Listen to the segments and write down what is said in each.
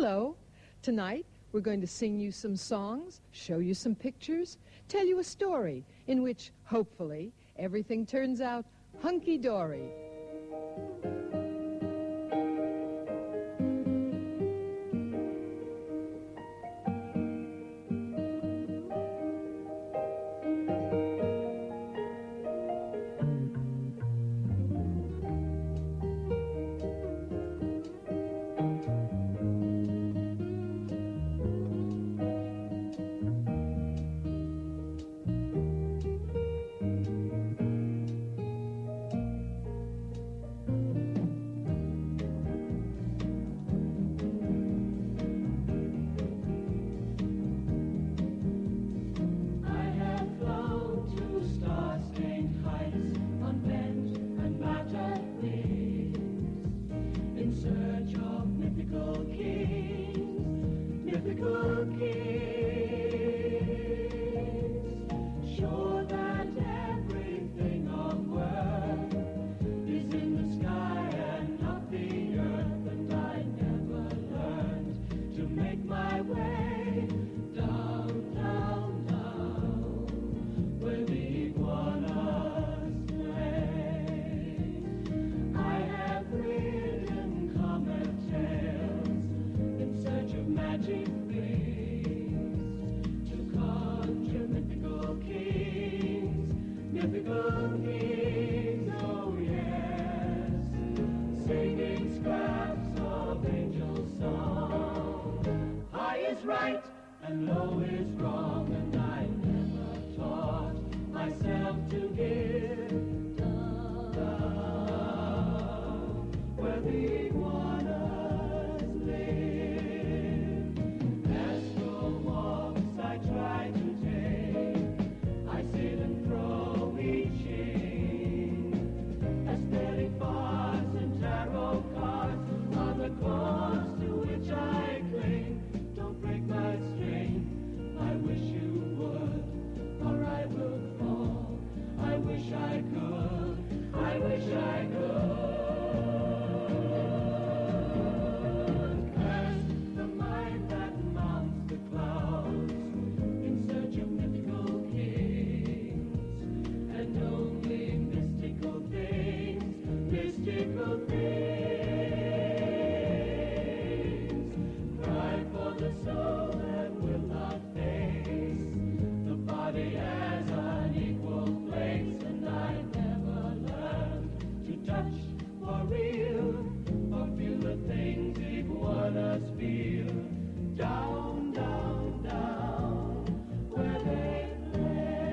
Hello. Tonight, we're going to sing you some songs, show you some pictures, tell you a story in which, hopefully, everything turns out hunky-dory. Right and low is wrong, and I never taught myself to give down where the iguanas live. As for walks I try to take, I sit and throw eaching, aesthetic bars and tarot cards are the cause to which I cling. Break my string, I wish you would, or I will fall. I wish I could, I wish I could. Curse the mind that mounts the clouds in search of mythical kings, and only mystical things, mystical things. The soul that will not face the body as an equal place, and I never learned to touch for real or feel the things iguanas feel. Down, down, down, where they play.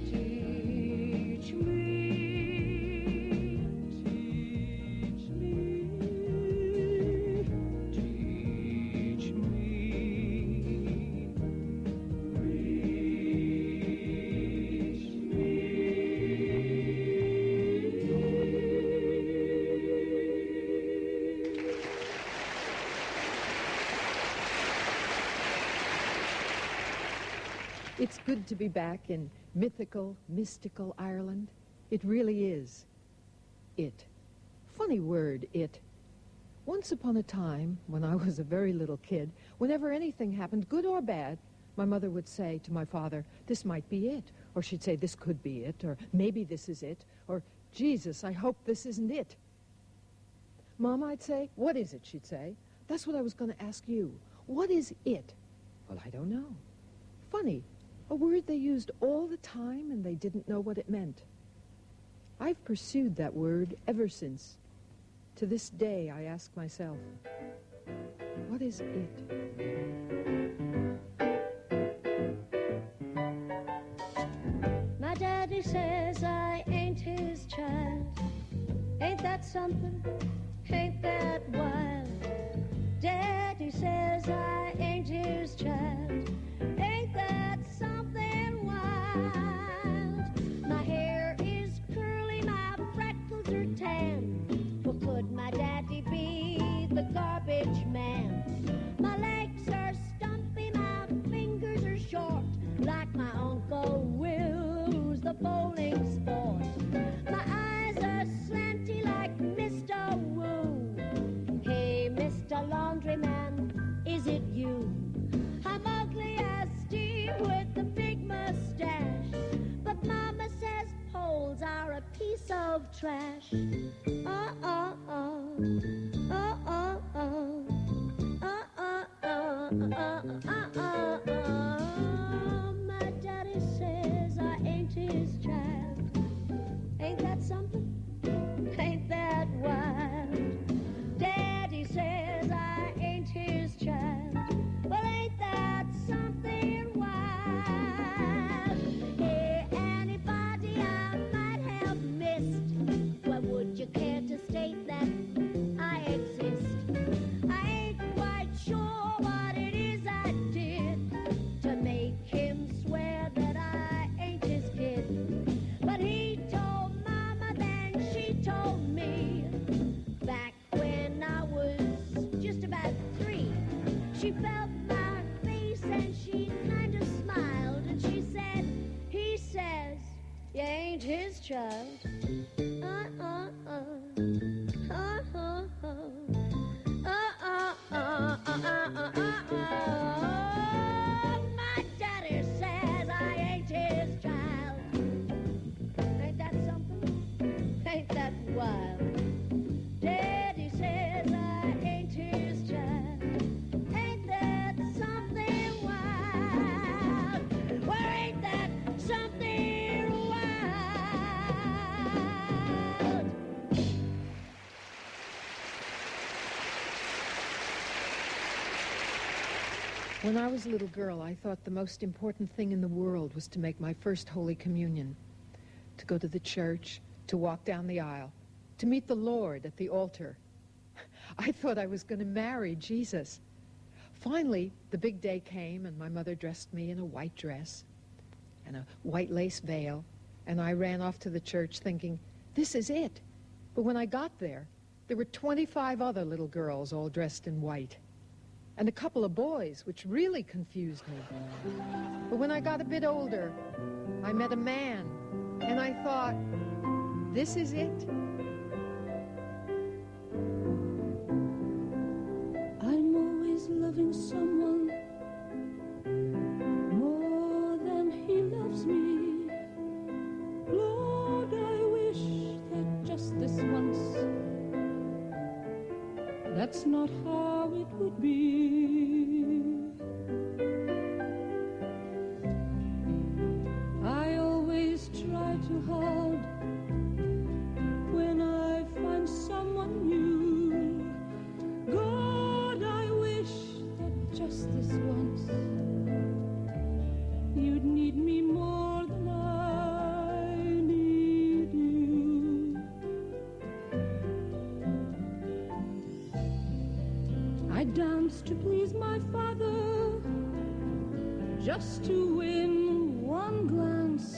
Teach me. It's good to be back in mythical, mystical Ireland. It really is. It. Funny word, it. Once upon a time, when I was a very little kid, whenever anything happened, good or bad, my mother would say to my father, this might be it. Or she'd say, this could be it. Or maybe this is it. Or, Jesus, I hope this isn't it. Mom, I'd say, what is it, she'd say. That's what I was going to ask you. What is it? Well, I don't know. Funny. A word they used all the time, and they didn't know what it meant. I've pursued that word ever since. To this day, I ask myself, what is it? My daddy says I ain't his child. Ain't that something? Ain't that wild? Daddy says I ain't his child. Ain't that something wild? My hair is curly, my freckles are tan. Well, could my daddy be the garbage man? My legs are stumpy, my fingers are short, like my Uncle Will, who's the bowling sport. My eyes are slanty like Mr. Woo. trash. Oh, oh, oh. Oh, oh, oh. Oh, oh, oh. Oh, oh, oh, oh. My daddy says I ain't his child. Ain't that something? Ain't that wild? Daddy says I ain't his child. Well, ain't that something wild? Hey, anybody I might have missed, well, would you care to state that I exist? I ain't quite sure what it is I did to make him swear that I ain't his kid. But he told Mama, then she told me, back when I was just about 3. She felt my face and she kind of smiled and she said, he says, you ain't his child. My daddy says I ain't his child. Ain't that something? Ain't that wild? Daddy says I ain't his child. Ain't that something wild? Well, ain't that something wild? When I was a little girl, I thought the most important thing in the world was to make my first Holy Communion, to go to the church, to walk down the aisle, to meet the Lord at the altar. I thought I was going to marry Jesus. Finally, the big day came, and my mother dressed me in a white dress and a white lace veil, and I ran off to the church thinking, this is it. But when I got there were 25 other little girls all dressed in white, and a couple of boys, which really confused me. But when I got a bit older, I met a man, and I thought, this is it. I'm always loving someone more than he loves me. Lord, I wish that just this once, that's not how it would be. I always try too hard when I find someone new. God, I wish that just this once you'd need me more than I need you. I danced to please my father, just to win one glance,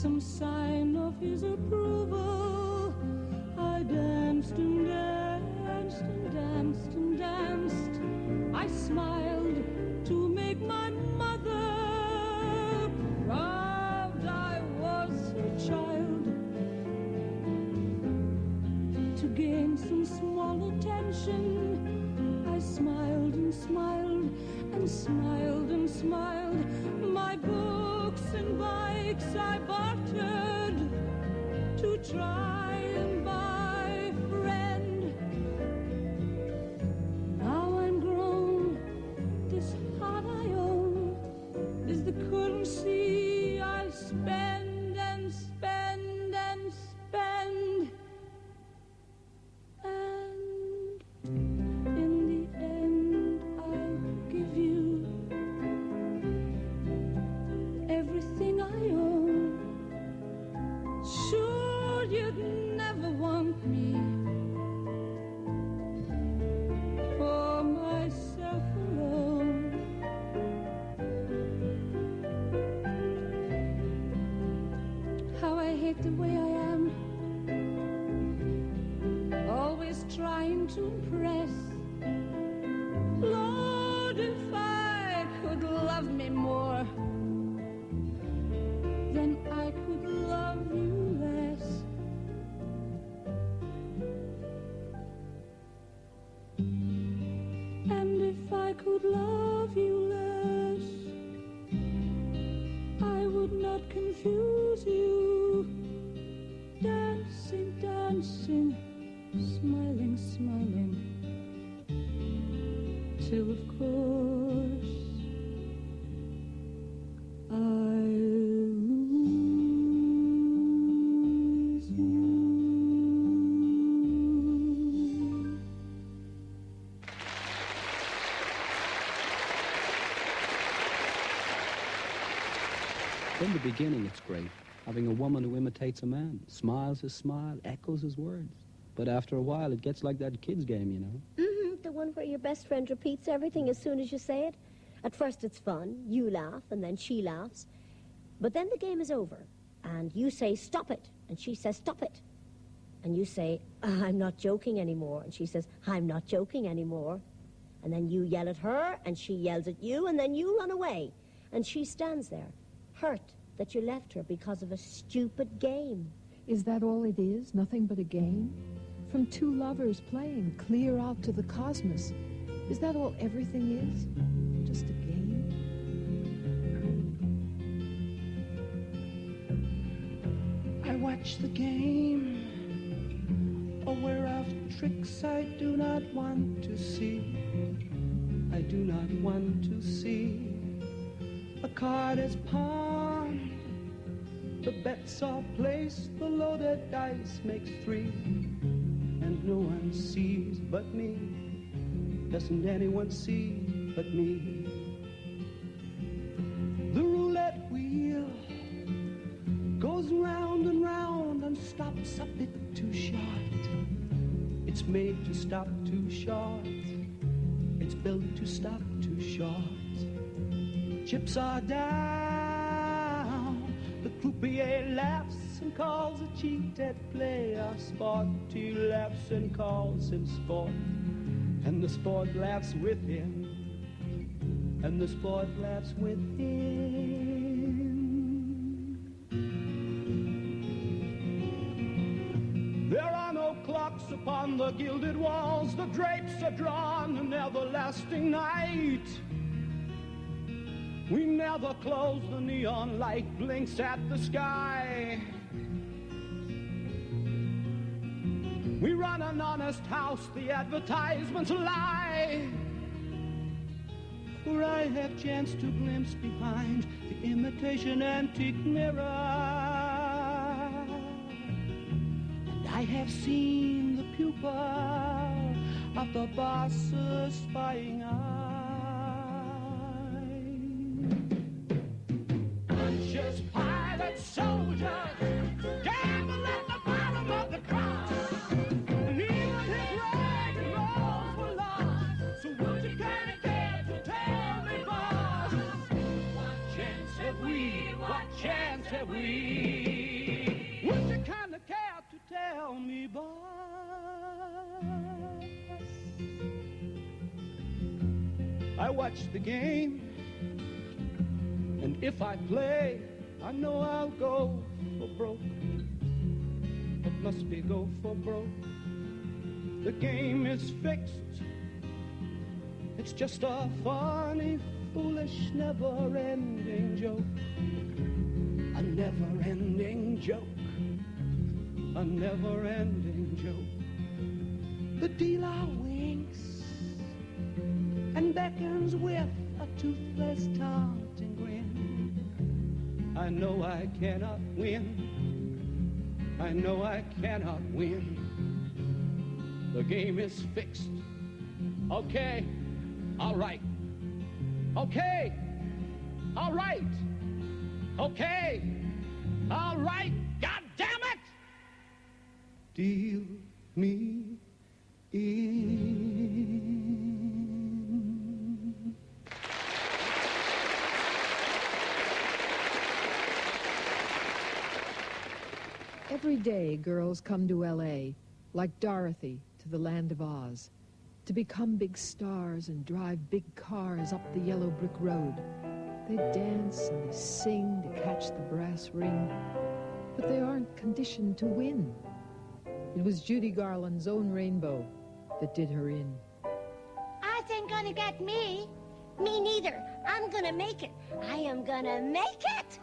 some sign of his approval. I danced and danced and danced and danced. I smiled to make my mother proud. I was her child, to gain some small attention. I smiled and smiled and smiled and smiled. My books and bikes I bartered to try and buy a friend. Now I'm grown, this heart I own is the currency I spend and spend and spend. And in the end I'll give you everything I own. Sure, you'd never want me for myself alone. How I hate the way I am, always trying to impress. Lord, if I could love me more, then I could love you less. And if I could love you less, I would not confuse you sing, smiling, smiling, till of course I lose you. In the beginning, it's great. Having a woman who imitates a man, smiles his smile, echoes his words. But after a while, it gets like that kid's game, you know. The one where your best friend repeats everything as soon as you say it. At first it's fun, you laugh, and then she laughs. But then the game is over, and you say, stop it, and she says, stop it. And you say, I'm not joking anymore, and she says, I'm not joking anymore. And then you yell at her, and she yells at you, and then you run away. And she stands there, hurt that you left her because of a stupid game. Is that all it is? Nothing but a game? From two lovers playing clear out to the cosmos. Is that all everything is? Just a game? I watch the game, aware of tricks I do not want to see. I do not want to see. A card is pawned, the bets are placed, the loaded dice makes 3, and no one sees but me. Doesn't anyone see but me? The roulette wheel goes round and stops a bit too short. It's made to stop too short. It's built to stop too short. Chips are down. The croupier laughs and calls a cheated player sport. He laughs and calls him sport. And the sport laughs with him. And the sport laughs with him. There are no clocks upon the gilded walls. The drapes are drawn in everlasting night. We never close, the neon light blinks at the sky. We run an honest house, the advertisements lie. For I have chanced to glimpse behind the imitation antique mirror. And I have seen the pupil of the boss's spying eye. Just pilots, soldiers, gamble at the bottom of the cross. And even his rag and rolls were lost. So what you kinda care to tell me, boss? What chance have we? What chance have we? What you kinda care to tell me, boss? I watch the game. And if I play, I know I'll go for broke. It must be go for broke. The game is fixed. It's just a funny, foolish, never-ending joke. A never-ending joke. A never-ending joke. The dealer winks and beckons with a toothless taunting grin. I know I cannot win. I know I cannot win. The game is fixed. Okay, all right. Okay, all right. Okay, all right. God damn it! Deal me in. Every day, girls come to L.A., like Dorothy to the land of Oz, to become big stars and drive big cars up the yellow brick road. They dance and they sing to catch the brass ring, but they aren't conditioned to win. It was Judy Garland's own rainbow that did her in. Oz ain't gonna get me. Me neither. I'm gonna make it. I am gonna make it.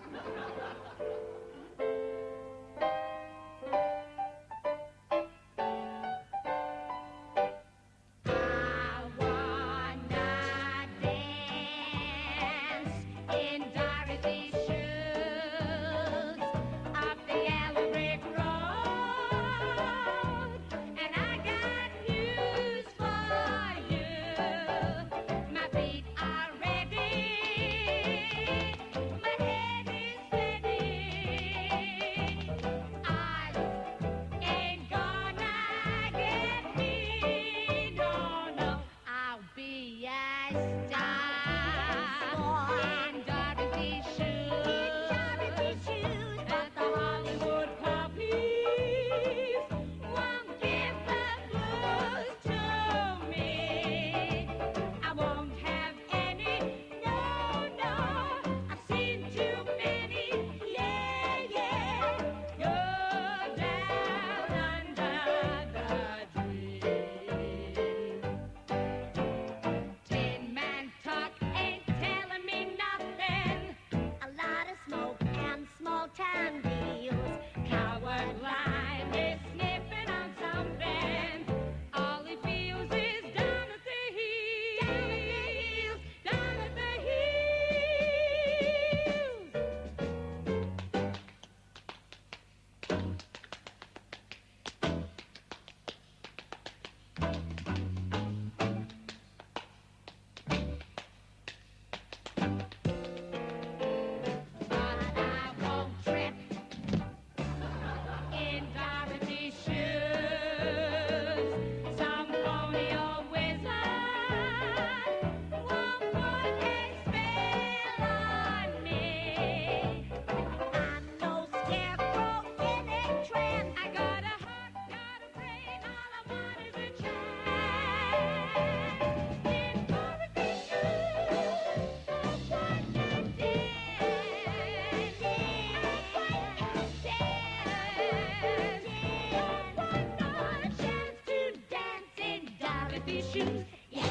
fluffy shoes. Yeah.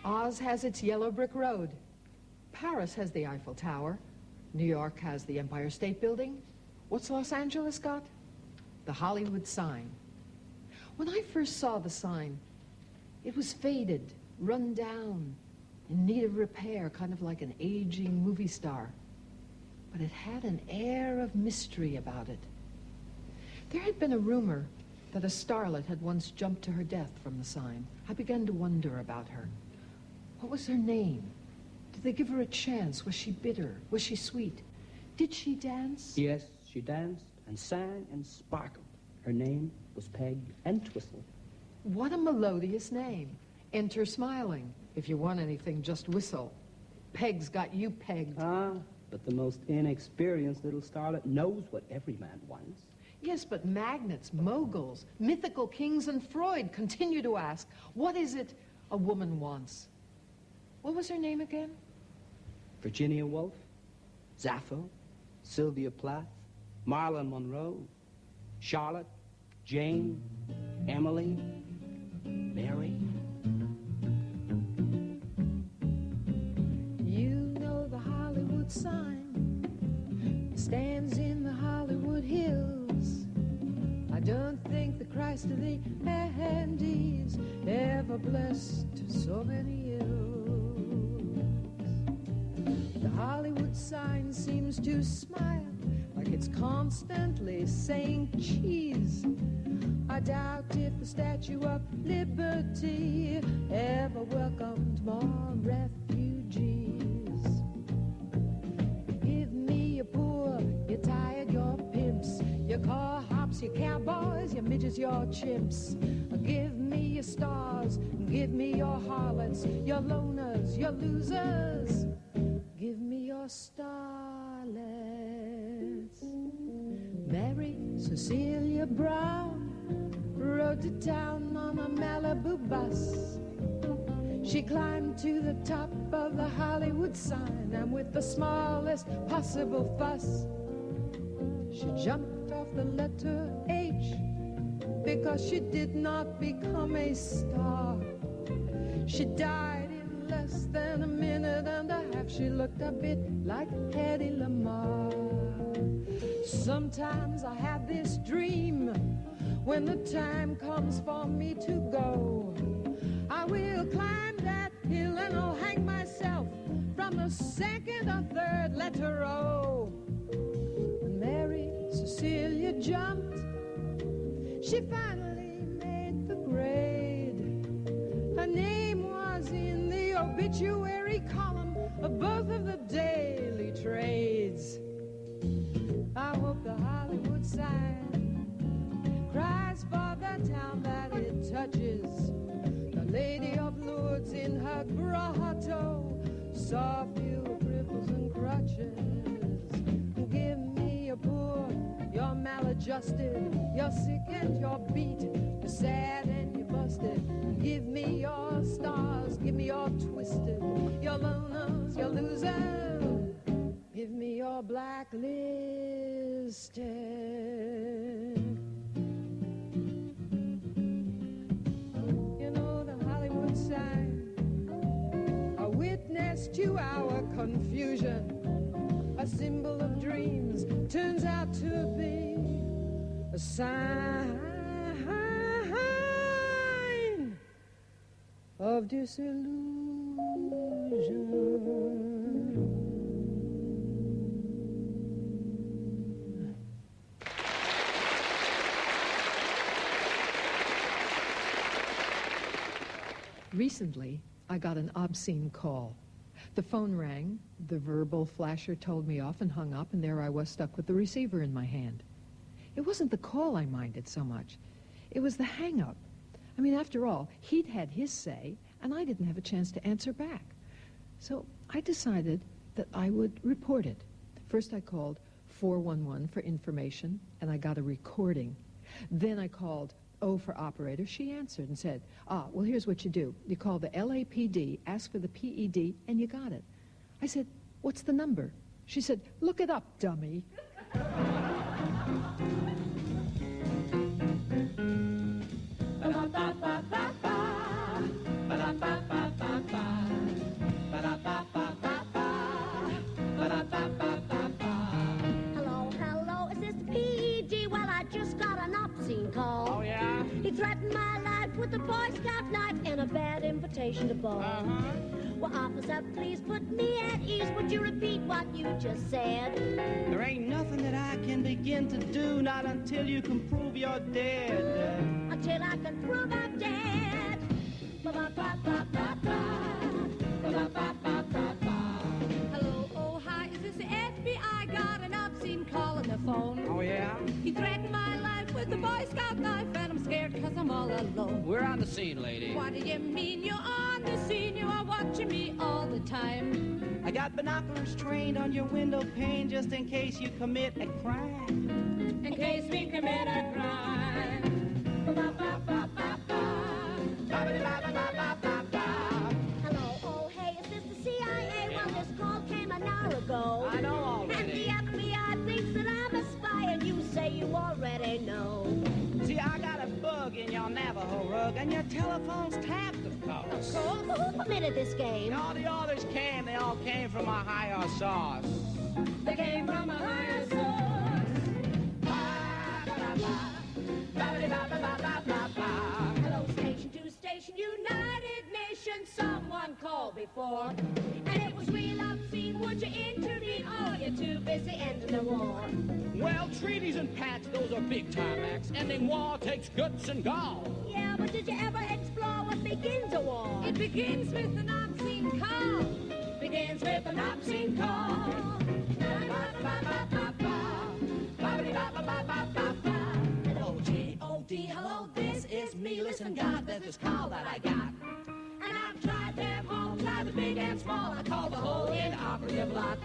Oz has its yellow brick road. Paris has the Eiffel Tower. New York has the Empire State Building. What's Los Angeles got? The Hollywood sign. When I first saw the sign, it was faded, run down, in need of repair, kind of like an aging movie star. But it had an air of mystery about it. There had been a rumor that a starlet had once jumped to her death from the sign. I began to wonder about her. What was her name? Did they give her a chance? Was she bitter? Was she sweet? Did she dance? Yes, she danced and sang and sparkled. Her name was Peg Entwistle. What a melodious name. Enter smiling. If you want anything, just whistle. Peg's got you pegged. Ah, but the most inexperienced little starlet knows what every man wants. Yes, but magnates, moguls, mythical kings, and Freud continue to ask, what is it a woman wants? What was her name again? Virginia Woolf, Sappho, Sylvia Plath, Marilyn Monroe, Charlotte, Jane, Emily, Mary. You know the Hollywood sign stands in the Hollywood Hills. I don't think the Christ of the Andes ever blessed so many ills. The Hollywood sign seems to smile like it's constantly saying cheese. I doubt if the Statue of Liberty ever welcomed more refugees. Give me your poor, your tired, your pimps, your car hops, your cowboys, your midgets, your chimps. Give me your stars, give me your harlots, your loners, your losers. Give me your starlets. Mary Cecilia Brown rode to town on a Malibu bus. She climbed to the top of the Hollywood sign, and with the smallest possible fuss, she jumped off the letter H because she did not become a star. She died in less than a minute and a half. She looked a bit like Hedy Lamarr. Sometimes I have this dream, when the time comes for me to go, I will climb that hill and I'll hang myself from the second or third letter O. When Mary Cecilia jumped, she finally made the grade. Her name was in the obituary column of both of the daily trades. I hope the Hollywood sign cries for the town that it touches. The Lady of Lourdes in her grotto saw few cripples and crutches. Give me your poor, your maladjusted, your sick and your beat, your sad and your busted. Give me your stars, give me your twisted, your loners, your losers. Give me your blacklisted. You know the Hollywood sign, a witness to our confusion, a symbol of dreams, turns out to be a sign of disillusion. Recently, I got an obscene call. The phone rang, the verbal flasher told me off and hung up, and there I was stuck with the receiver in my hand. It wasn't the call I minded so much. It was the hang-up. I mean, after all, he'd had his say, and I didn't have a chance to answer back. So I decided that I would report it. First I called 411 for information, and I got a recording. Then I called O for operator, she answered and said, well, here's what you do. You call the LAPD, ask for the PED, and you got it. I said, what's the number? She said, look it up, dummy. Hello, is this the PED? Well, I just got an obscene call. Oh, yeah? He threatened my life with a Boy Scout knife and a bad invitation to ball. Uh-huh. Well, officer, please put me at ease. Would you repeat what you just said? There ain't nothing that I can begin to do, not until you can prove you're dead. Until I can prove I'm dead. Hello, oh hi, is this the FBI? Got an obscene call on the phone. Oh, yeah? He threatened my life with a Boy Scout knife, and I'm scared 'cause I'm all alone. We're on the scene, lady. What do you mean you're on the scene? You are watching me all the time. I got binoculars trained on your window pane just in case you commit a crime. In case we commit a crime. Hello, oh hey, is this the CIA? Well, this call came an hour ago. I know And already. the FBI thinks that I'm a spy, and you say you already know. See, I got a bug in your Navajo rug, and your telephone's tapped, of course. Well, who permitted this game? All the orders came, they all came from a higher source. They came from a higher source. Hello, station to station, United Nations. Someone called before, and it was real obscene. Would you intervene? Oh, you're too busy ending the war. Well, treaties and pacts, those are big-time acts. Ending war takes guts and gall. Yeah, but did you ever explore what begins a war? It begins with an obscene call. begins with an obscene call. Hello, G-O-D, hello, this is me. Listen, God, there's this call that I got. And I've tried them all, tried the big and small. I called the whole inoperative lot.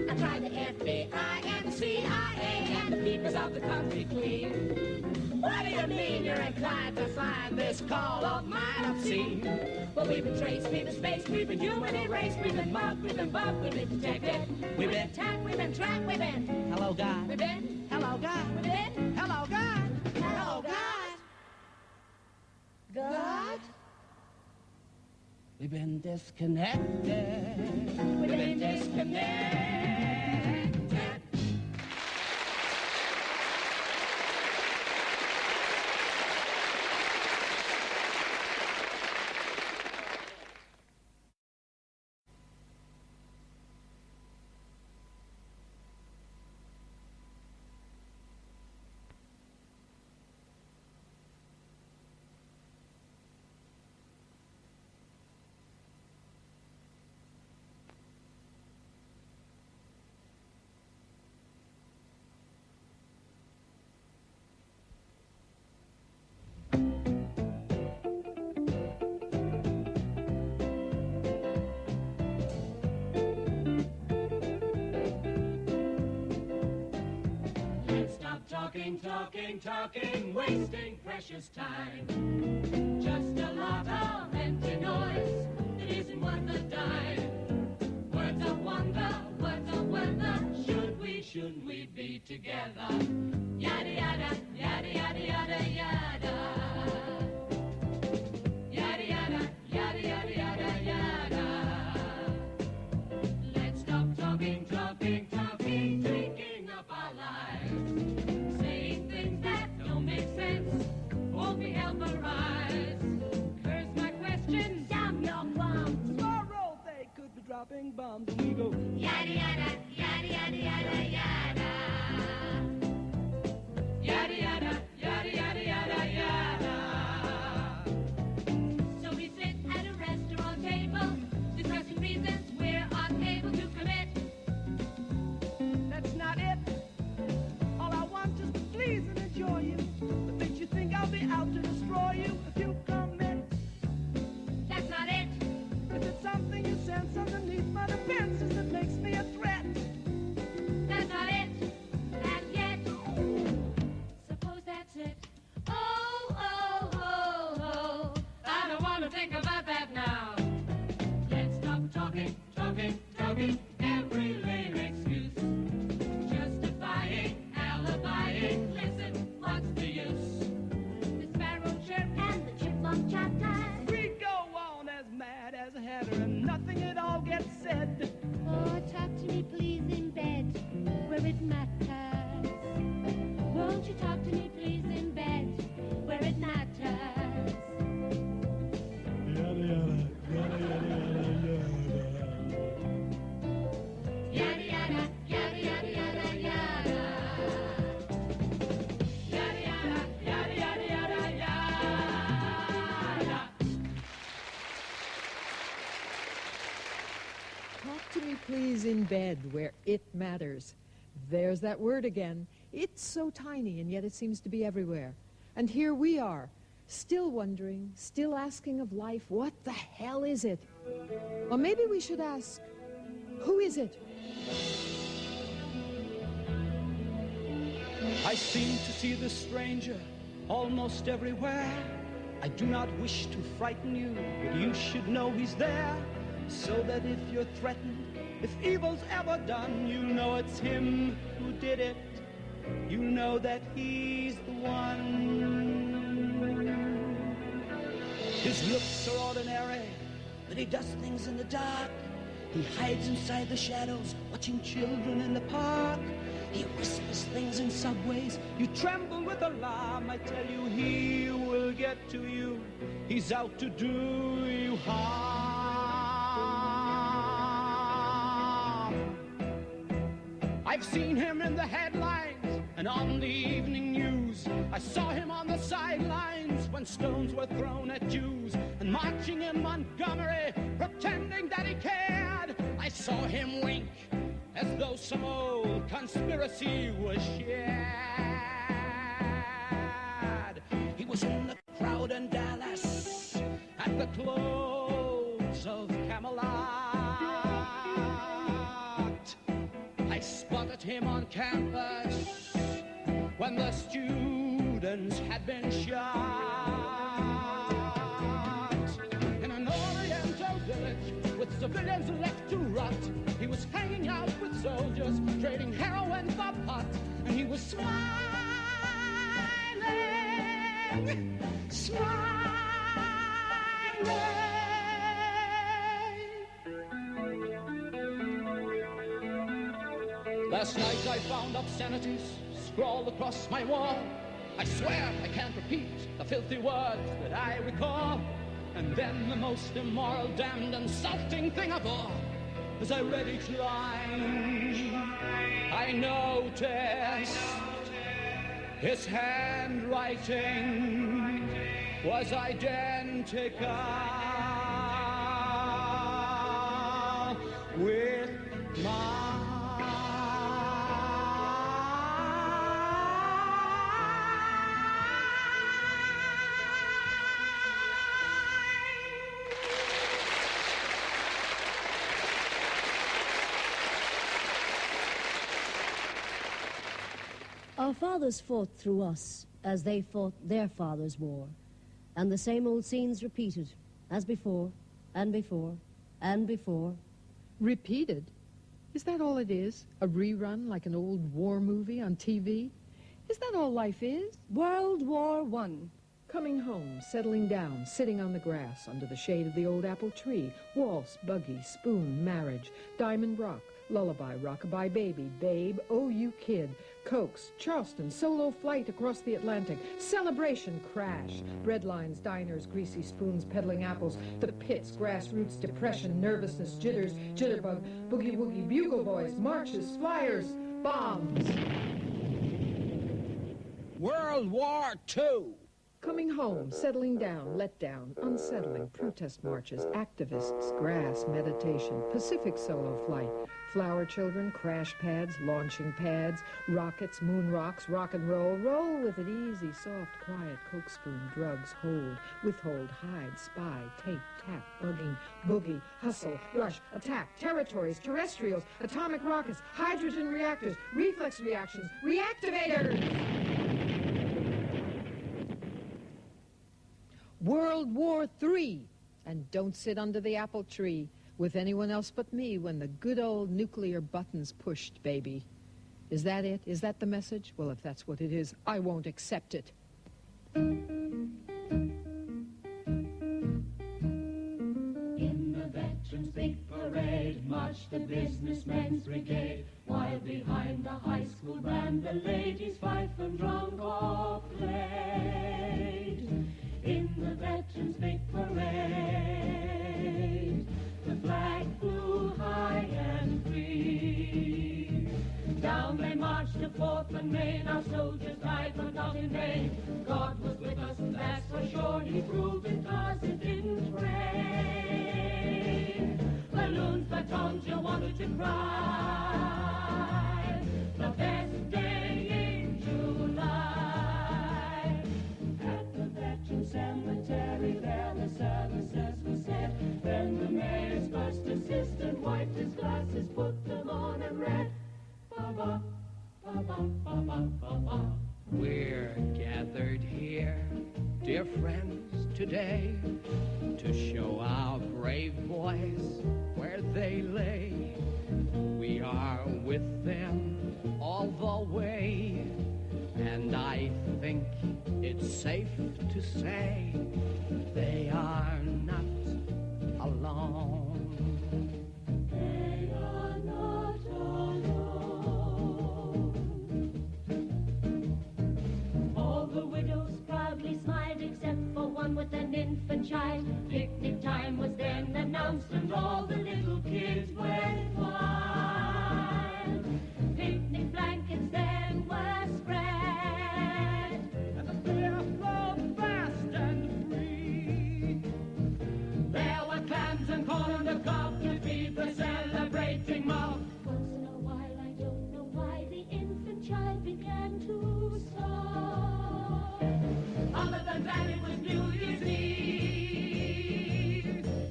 I tried the FBI and the CIA and the keepers of the country clean. What do you mean you're inclined to find this call of mine obscene? Well, we've been traced, we've been spaced, we've been human erased, we've been mugged, we've been bugged, we've been detected, we've been tapped, we've been tracked, we've been... Hello, God. We've been... Hello, God. We've been... Hello, God. Hello, God. God? We've been disconnected. We've been disconnected. Talking, wasting precious time. Just a lot of empty noise, it isn't worth a dime. Words of wonder, should we, shouldn't we be together? Yada, yada, yada, yada, yada, yada. Yada, yada, yada, yada, yada, yada. Let's stop talking, drinking up our lives. Won't be held for rise. Curse my questions, damn your qualms. Tomorrow they could be dropping bombs and we go Yada yada, yada yada yada yada. Yada yada, yada yada yada yada. So we sit at a restaurant table, discussing reasons we're unable to commit. That's not it. All I want is to please and enjoy you. What makes you think I'll be out to destroy you if you commit? That's not it. Is it something you sense underneath my defenses that makes me a threat? That's not it. Talk to me, please, in bed, where it matters. Yada yada, yada yada yada yada. Yada yada, yada yada yada yada. Yada yada, yada yada yada yada. Talk to me, please, in bed, where it matters. There's that word again. It's so tiny, and yet it seems to be everywhere. And here we are, still wondering, still asking of life, what the hell is it? Or maybe we should ask, who is it? I seem to see the stranger almost everywhere. I do not wish to frighten you, but you should know he's there. So that if you're threatened, if evil's ever done, you know it's him who did it. You know that he's the one. His looks are ordinary, but he does things in the dark. He hides inside the shadows, watching children in the park. He whispers things in subways. You tremble with alarm. I tell you, he will get to you. He's out to do you harm. I've seen him in the headlines and on the evening news. I saw him on the sidelines when stones were thrown at Jews, and marching in Montgomery, pretending that he cared. I saw him wink as though some old conspiracy was shared. He was in the crowd in Dallas at the close of Camelot. I spotted him on campus when the students had been shot. In an oriental village with civilians left to rot, he was hanging out with soldiers, trading heroin for pot, and he was smiling, smiling. Last night I found obscenities scrawled across my wall. I swear I can't repeat the filthy words that I recall. And then the most immoral, damned, insulting thing of all, as I read each line, I noticed his handwriting was identical with mine. Our fathers fought through us as they fought their fathers' war, and the same old scenes repeated, as before, and before, and before. Repeated? Is that all it is? A rerun like an old war movie on TV? Is that all life is? World War I. Coming home, settling down, sitting on the grass under the shade of the old apple tree, waltz, buggy, spoon, marriage, diamond rock, lullaby, rockabye baby, babe, oh you kid, Cokes, Charleston, solo flight across the Atlantic, celebration, crash, breadlines, diners, greasy spoons, peddling apples, the pits, grassroots, depression, nervousness, jitters, jitterbug, boogie-woogie, bugle boys, marches, flyers, bombs. World War II. Coming home, settling down, let down, unsettling, protest marches, activists, grass, meditation, Pacific solo flight, flower children, crash pads, launching pads, rockets, moon rocks, rock and roll with it, easy, soft, quiet, Coke spoon, drugs, hold, withhold, hide, spy, tape, tap, bugging, boogie, hustle, rush, attack, territories, terrestrials, atomic rockets, hydrogen reactors, reflex reactions, reactivators! World War III, and don't sit under the apple tree with anyone else but me when the good old nuclear button's pushed, baby. Is that it? Is that the message? Well, if that's what it is, I won't accept it. In the veterans' big parade marched the businessmen's brigade, while behind the high school band the ladies fife and drum or played. In the veterans' big parade, the flag flew high and free. Down they marched to 4th and Main, our soldiers died but not in vain. God was with us, that's for sure, he proved it 'cause it didn't rain. Balloons, batons, you wanted to cry. The best day in July. At the veteran cemetery, there the services were said. Then the mayor's first assistant wiped his glasses, put them on and read. Ba-ba, ba-ba, ba-ba, ba-ba. We're gathered here, dear friends, today to show our brave boys where they lay. We are with them all the way, and I think it's safe to say they are not alone. They are not alone. All the widows proudly smiled except for one with an infant child. Picnic time was then announced and all the little kids went wild. Picnic blankets then were spread, And the beer flowed fast and free. there were clams and corn on the cob to feed the celebrating mob. Once in a while, I don't know why, the infant child began to sob. Other than that, it was New Year's Eve,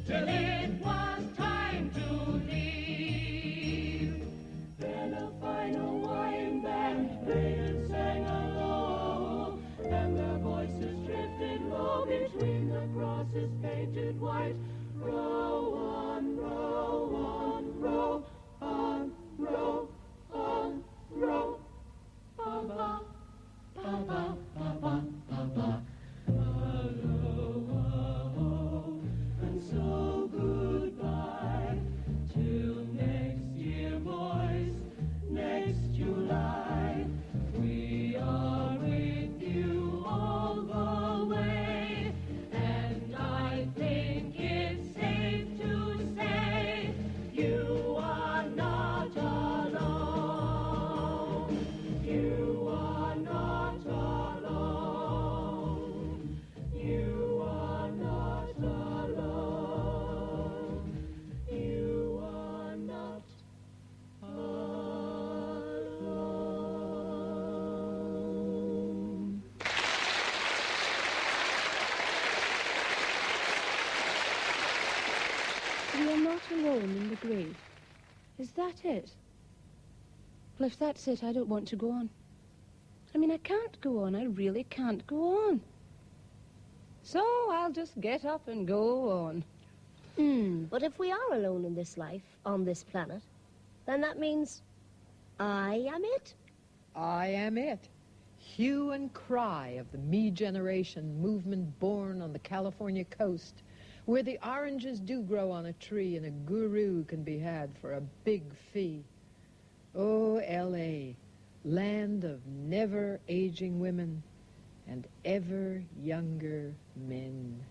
till it was time to leave. Then a final wine band played and sang along, and their voices drifted low between the crosses painted white. Row on, row on, row on, row on, row. Ba-ba, ba-ba, ba-ba, ba-ba. Oh, and so goodbye till next year, boys, next July. We are with you all the way, and I think it's safe to say you are not alone. You are not alone. You are not alone. You are not alone. We are not alone in the grave. Is that it? Well, if that's it, I don't want to go on. I mean, I can't go on. I really can't go on. So I'll just get up and go on. But if we are alone in this life, on this planet, then that means I am it. I am it. Hue and cry of the me generation movement born on the California coast, where the oranges do grow on a tree and a guru can be had for a big fee. Oh, L.A., land of never-aging women and ever younger men.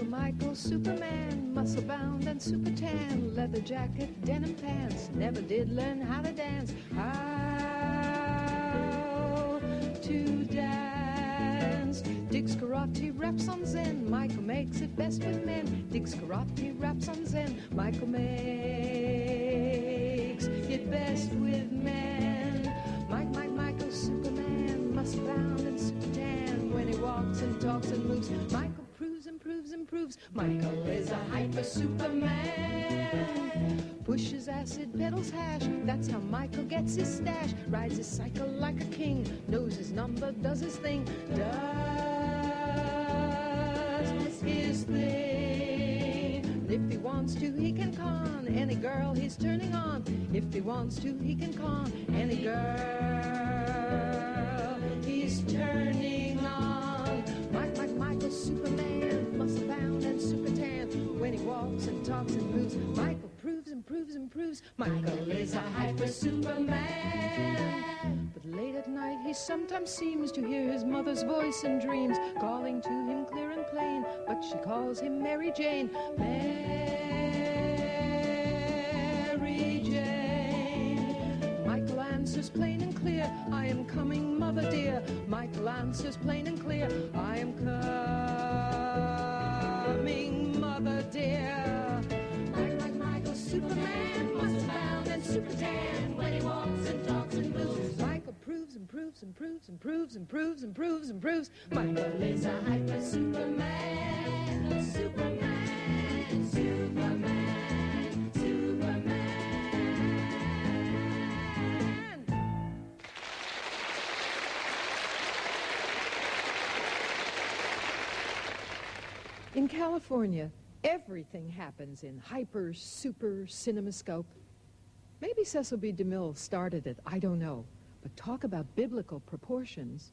Michael, Superman, muscle-bound and super tan, leather jacket, denim pants, never did learn how to dance. How to dance. Digs karate, raps on Zen, Michael makes it best with men. Digs karate, raps on Zen, Michael makes it best with men. Michael, Superman, muscle-bound and super tan, when he walks and talks and moves, Michael improves. Michael is a hyper Superman. Pushes acid, pedals hash, that's how Michael gets his stash. Rides his cycle like a king, knows his number, does his thing, does his thing. If he wants to, he can con any girl he's turning on. If he wants to, he can con any girl he's turning on. Michael, Superman, muscle shoes. Michael is a hyper Superman. But late at night he sometimes seems to hear his mother's voice in dreams, calling to him clear and plain, but she calls him Mary Jane. Mary Jane. Michael answers plain and clear, I am coming, mother dear. Michael answers plain and clear, I am coming, mother dear. Michael, Superman, muscle bound and super tan when he walks and talks and moves. Michael proves and proves and proves and proves and proves and proves and proves. Michael is a hyper Superman, Superman, Superman, Superman. In California, everything happens in hyper, super cinemascope. Maybe Cecil B. DeMille started it, I don't know. But talk about biblical proportions.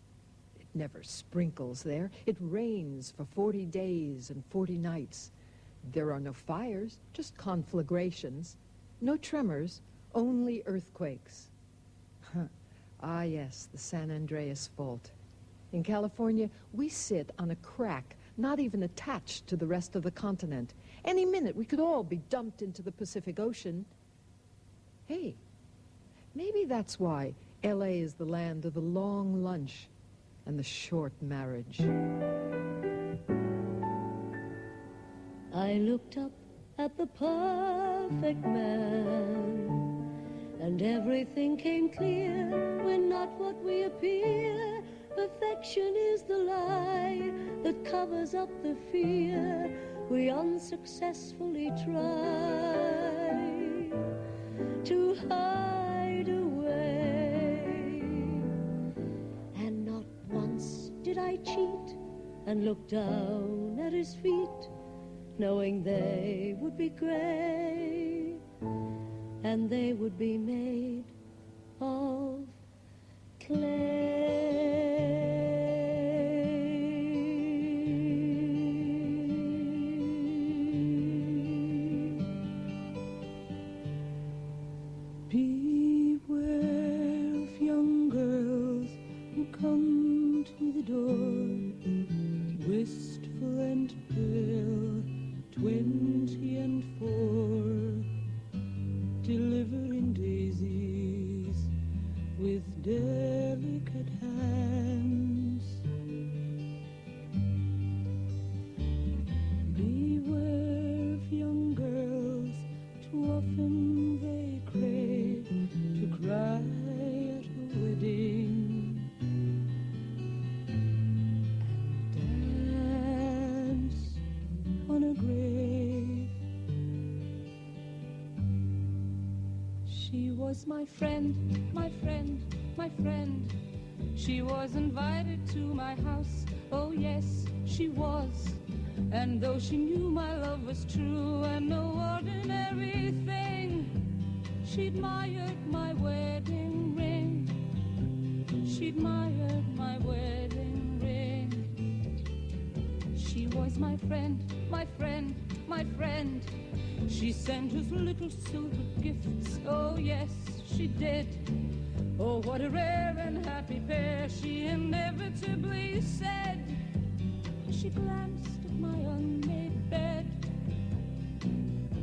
It never sprinkles there. It rains for 40 days and 40 nights. There are no fires, just conflagrations. No tremors, only earthquakes. Ah, yes, the San Andreas Fault. In California, we sit on a crack, not even attached to the rest of the continent. Any minute, we could all be dumped into the Pacific Ocean. Hey, maybe that's why L.A. is the land of the long lunch and the short marriage. I looked up at the perfect man, and everything came clear. We're not what we appear. Perfection is the lie that covers up the fear we unsuccessfully try to hide away. And not once did I cheat and look down at his feet, knowing they would be gray and they would be made of clay. Beware of young girls who come to the door, wistful and pale, 20 and 4, delivering daisies with delicate hands. Beware of young girls, too often they crave to cry at a wedding and dance on a grave. She was my friend, my friend, my friend. She was invited to my house, oh yes, she was. And though she knew my love was true and no ordinary thing, she admired my wedding ring. She admired my wedding ring. She was my friend, my friend, my friend. She sent us little silver gifts, oh yes, she did. Oh, what a rare and happy pair, she inevitably said. She glanced at my unmade bed.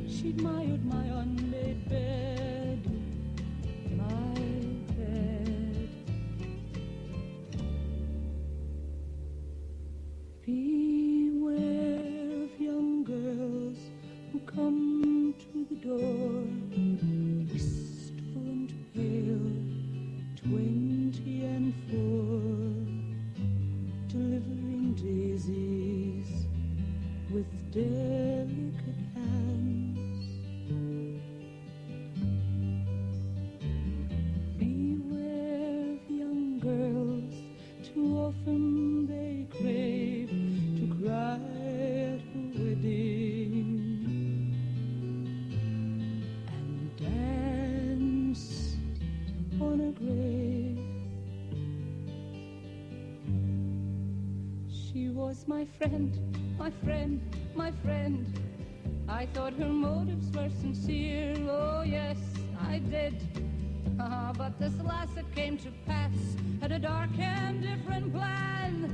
She admired my unmade bed, my bed. Beware of young girls who come to the door, wistful and pale, 20 and 4, delivering daisies with delicate hands. Beware of young girls, too often they crave to cry at a wedding and dance on a grave. She was my friend, my friend, my friend. I thought her motives were sincere, oh yes, I did. But this lass that came to pass had a dark and different plan.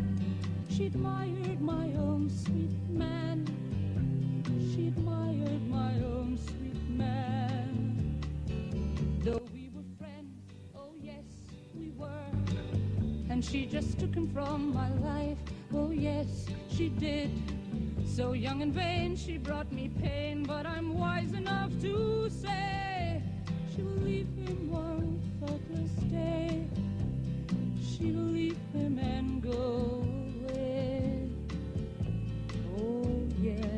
She admired my own sweet man. She admired my own sweet man. Though we were friends, oh yes, we were. And she just took him from my life, oh yes, she did. So young and vain, she brought me pain, but I'm wise enough to say she'll leave him one thoughtless day. She'll leave him and go away. Oh yes.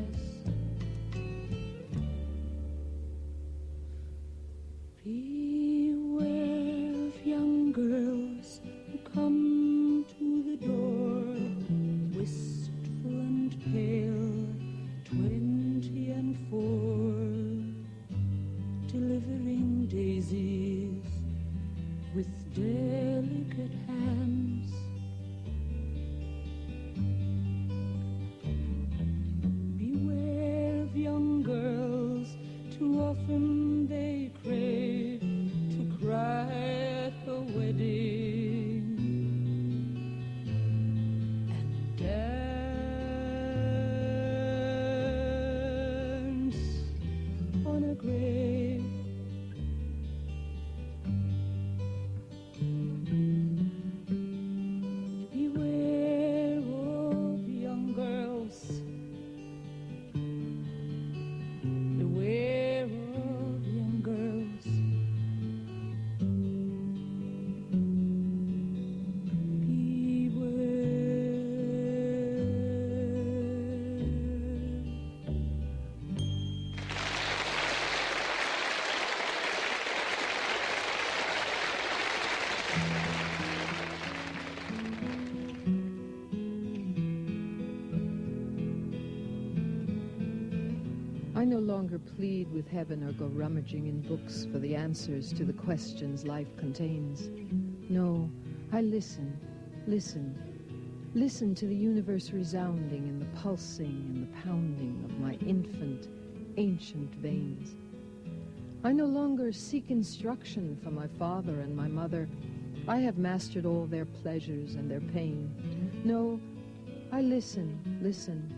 Beware of young girls who come to the door, wistful and pale, 20 and 4, delivering daisies with delicate hands. Beware of young girls, too often they crave to cry at a wedding and dance on a grave. Beware of young girls. Beware of young girls. I no longer plead with heaven or go rummaging in books for the answers to the questions life contains. No, I listen, listen, listen to the universe resounding in the pulsing and the pounding of my infant, ancient veins. I no longer seek instruction from my father and my mother. I have mastered all their pleasures and their pain. No, I listen, listen,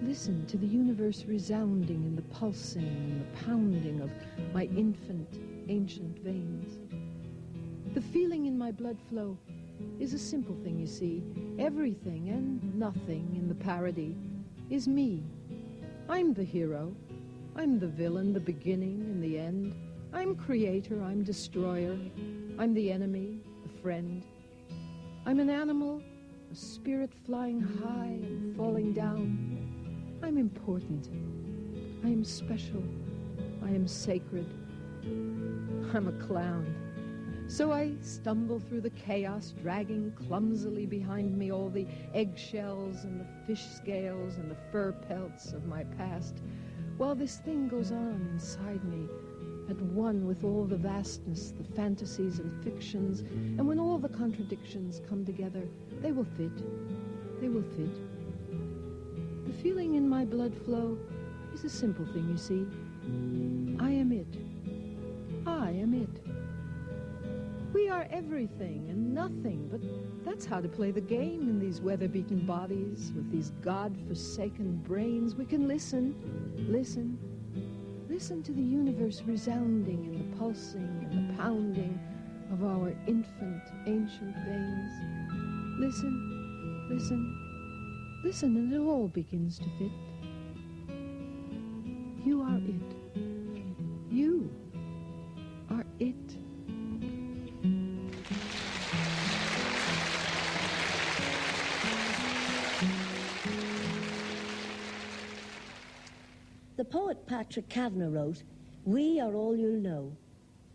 listen to the universe resounding in the pulsing and the pounding of my infant, ancient veins. The feeling in my blood flow is a simple thing, you see. Everything and nothing in the parody is me. I'm the hero. I'm the villain, the beginning and the end. I'm creator, I'm destroyer. I'm the enemy, the friend. I'm an animal, a spirit flying high and falling down. I'm important. I am special. I am sacred. I'm a clown. So I stumble through the chaos, dragging clumsily behind me all the eggshells and the fish scales and the fur pelts of my past, while this thing goes on inside me, at one with all the vastness, the fantasies and fictions, and when all the contradictions come together, they will fit. They will fit. The feeling in my blood flow is a simple thing, you see. I am it. I am it. We are everything and nothing, but that's how to play the game in these weather-beaten bodies, with these God-forsaken brains. We can listen, listen, listen to the universe resounding in the pulsing and the pounding of our infant, ancient veins. Listen, listen, listen, and it all begins to fit. You are it. You are it. The poet Patrick Kavanagh wrote, "We are all you'll know,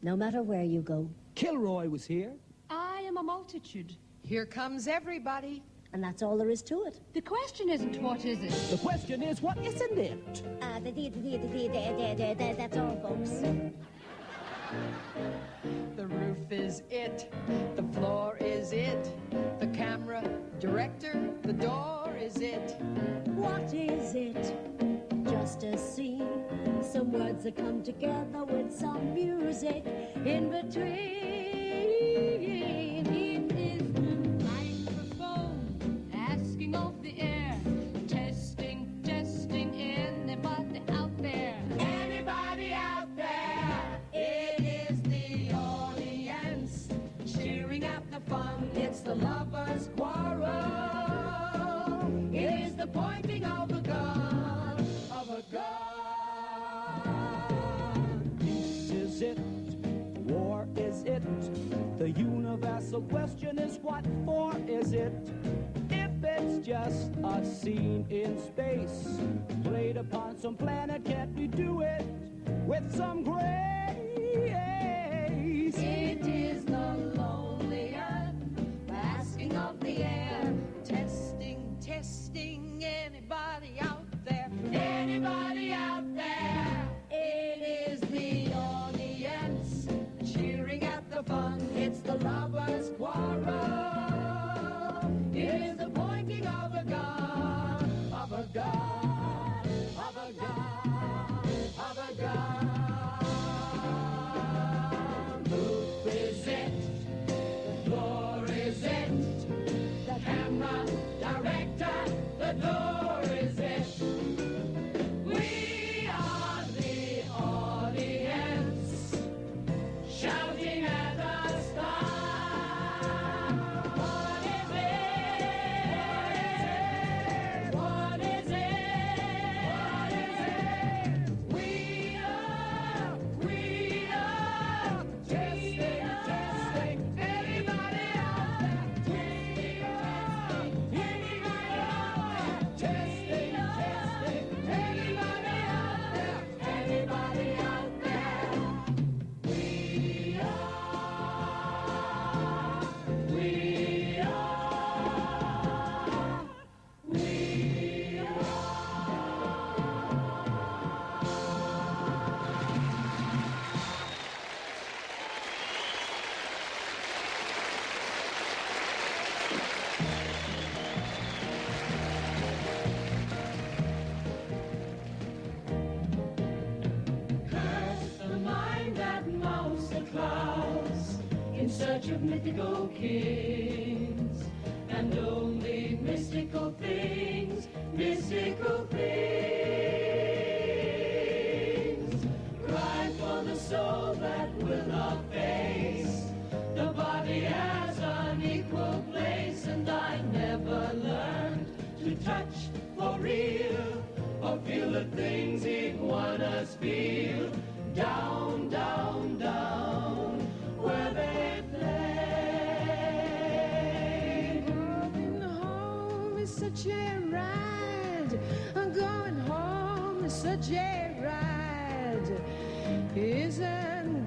no matter where you go." Kilroy was here. I am a multitude. Here comes everybody. And that's all there is to it. The question isn't what is it. The question is, what isn't it? That's all, folks. The roof is it. The floor is it. The camera, director, the door is it. What is it? Just a scene some words that come together with some music in between. It is the Microphone asking of the air. Testing, testing, anybody out there? Anybody out there? It is the audience cheering at the fun. It's the lovers' quarrel. It is the pointing of a gun, of a gun. Peace is it? War is it? The universal question is what for is it? If it's just a scene in space, played upon some planet, can't we do it with some grace? It is the lonely earth asking of the air. Testing, testing, anybody out there? Anybody out there? It is the audience cheering at the fun. It's the lovers' quarrel. It is the pointing of a gun, of a gun, of a gun, of a gun. Who is it? The floor is it? The camera director, the door is it? We are the audience, shouting at the stars. What is it? What is it? What is it? We are testing, testing. Anybody out there? Testing, anybody out there? Testing, testing. Anybody out there? Anybody out there? We are. Curse the mind that mounts the clouds in search of mythical kings, and only mystical things, mystical things. Cry for the soul that will not face. The body has an equal place, and I never learned to touch for real or feel the things iguanas feel. Down, down, down, where they play. Going home is such a ride. Going home is such a ride. Isn't